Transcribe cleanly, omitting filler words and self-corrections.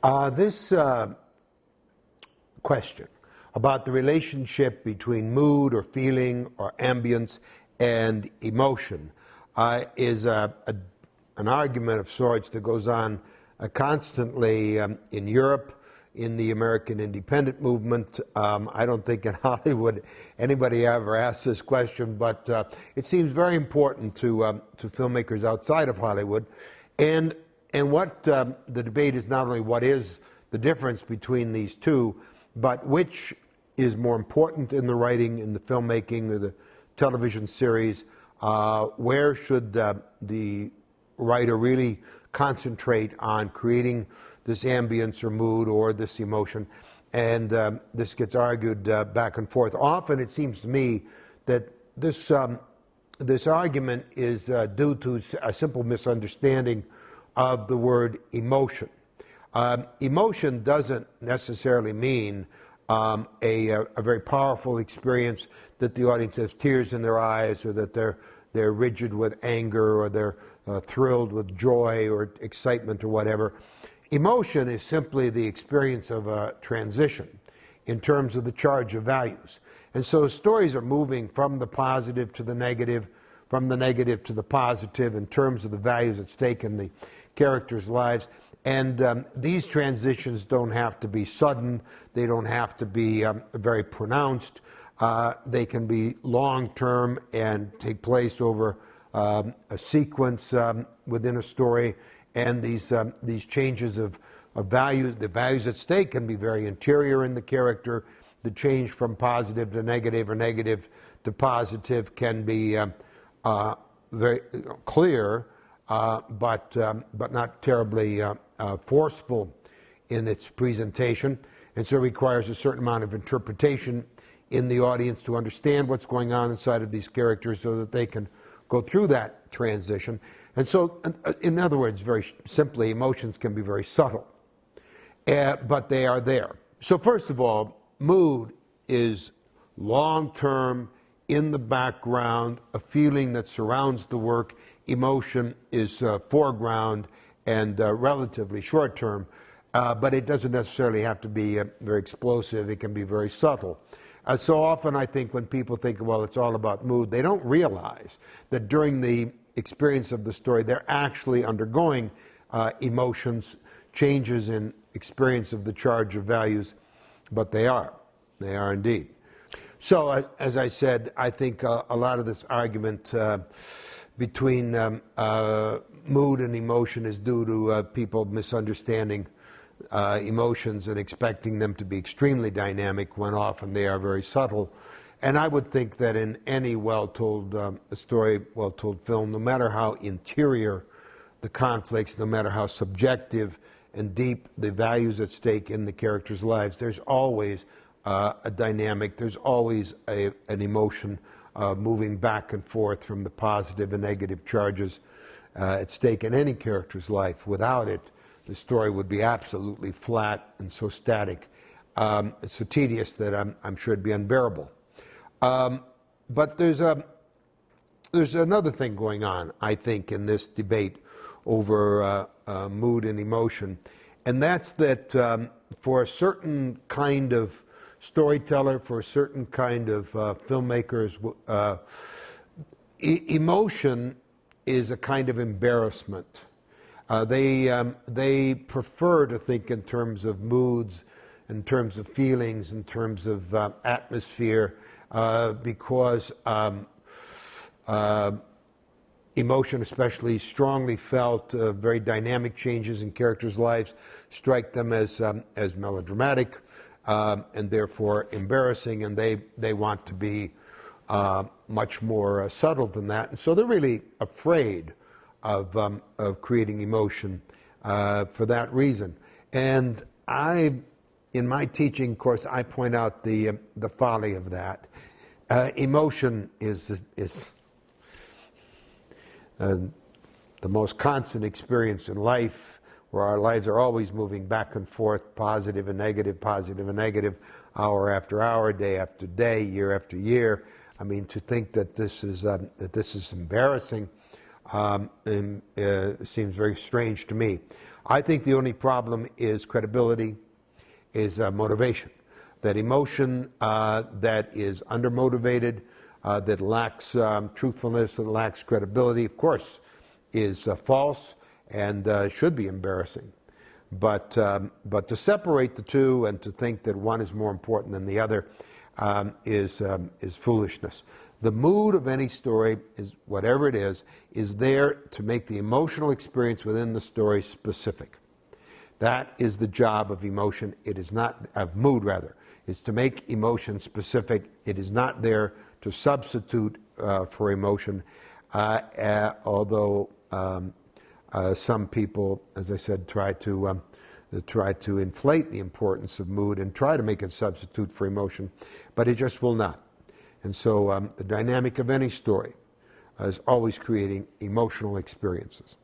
This question about the relationship between mood or feeling or ambience and emotion is an argument of sorts that goes on constantly in Europe, in the American independent movement. I don't think in Hollywood anybody ever asked this question, but it seems very important to filmmakers outside of Hollywood. And what the debate is not only what is the difference between these two, but which is more important in the writing, in the filmmaking, or the television series. Where should the writer really concentrate on creating this ambience or mood or this emotion? And this gets argued back and forth. Often it seems to me that this argument is due to a simple misunderstanding of the word emotion. Emotion doesn't necessarily mean a very powerful experience that the audience has tears in their eyes, or that they're rigid with anger, or they're thrilled with joy or excitement or whatever. Emotion is simply the experience of a transition in terms of the charge of values. And so stories are moving from the positive to the negative, from the negative to the positive in terms of the values at stake in the characters' lives. And these transitions don't have to be sudden. They don't have to be very pronounced. They can be long-term and take place over a sequence within a story. And these changes of values, the values at stake, can be very interior in the character. The change from positive to negative or negative to positive can be very clear, but not terribly forceful in its presentation. And so it requires a certain amount of interpretation in the audience to understand what's going on inside of these characters so that they can go through that transition. And so, in other words, very simply, emotions can be very subtle, but they are there. So first of all, mood is long-term, in the background, a feeling that surrounds the work. Emotion is foreground and relatively short-term, but it doesn't necessarily have to be very explosive. It can be very subtle. So often I think when people think, well, it's all about mood, they don't realize that during the experience of the story, they're actually undergoing emotions, changes in experience of the charge of values, but they are indeed. So as I said, I think a lot of this argument between mood and emotion is due to people misunderstanding emotions and expecting them to be extremely dynamic when often they are very subtle. And I would think that in any well-told story, well-told film, no matter how interior the conflicts, no matter how subjective and deep the values at stake in the characters' lives, there's always a dynamic, there's always an emotion moving back and forth from the positive and negative charges at stake in any character's life. Without it, the story would be absolutely flat and so static, so tedious that I'm sure it'd be unbearable. But there's another thing going on, I think, in this debate over mood and emotion, and that's that for a certain kind of storyteller, for a certain kind of filmmakers, emotion is a kind of embarrassment. They prefer to think in terms of moods, in terms of feelings, in terms of atmosphere, because emotion, especially strongly felt, very dynamic changes in characters' lives, strike them as melodramatic and therefore embarrassing, and they want to be much more subtle than that. And so they're really afraid of creating emotion for that reason. And in my teaching course, I point out the folly of that. Emotion is the most constant experience in life, where our lives are always moving back and forth, positive and negative, hour after hour, day after day, year after year. I mean, to think that this is embarrassing seems very strange to me. I think the only problem is credibility, is motivation. That emotion that is undermotivated, that lacks truthfulness, that lacks credibility, of course, is false and should be embarrassing. But to separate the two and to think that one is more important than the other is foolishness. The mood of any story, is whatever it is there to make the emotional experience within the story specific. That is the job of emotion. It is not, of mood rather, is to make emotion specific. It is not there to substitute for emotion, although some people, as I said, try to inflate the importance of mood and try to make it substitute for emotion, but it just will not. And so the dynamic of any story is always creating emotional experiences.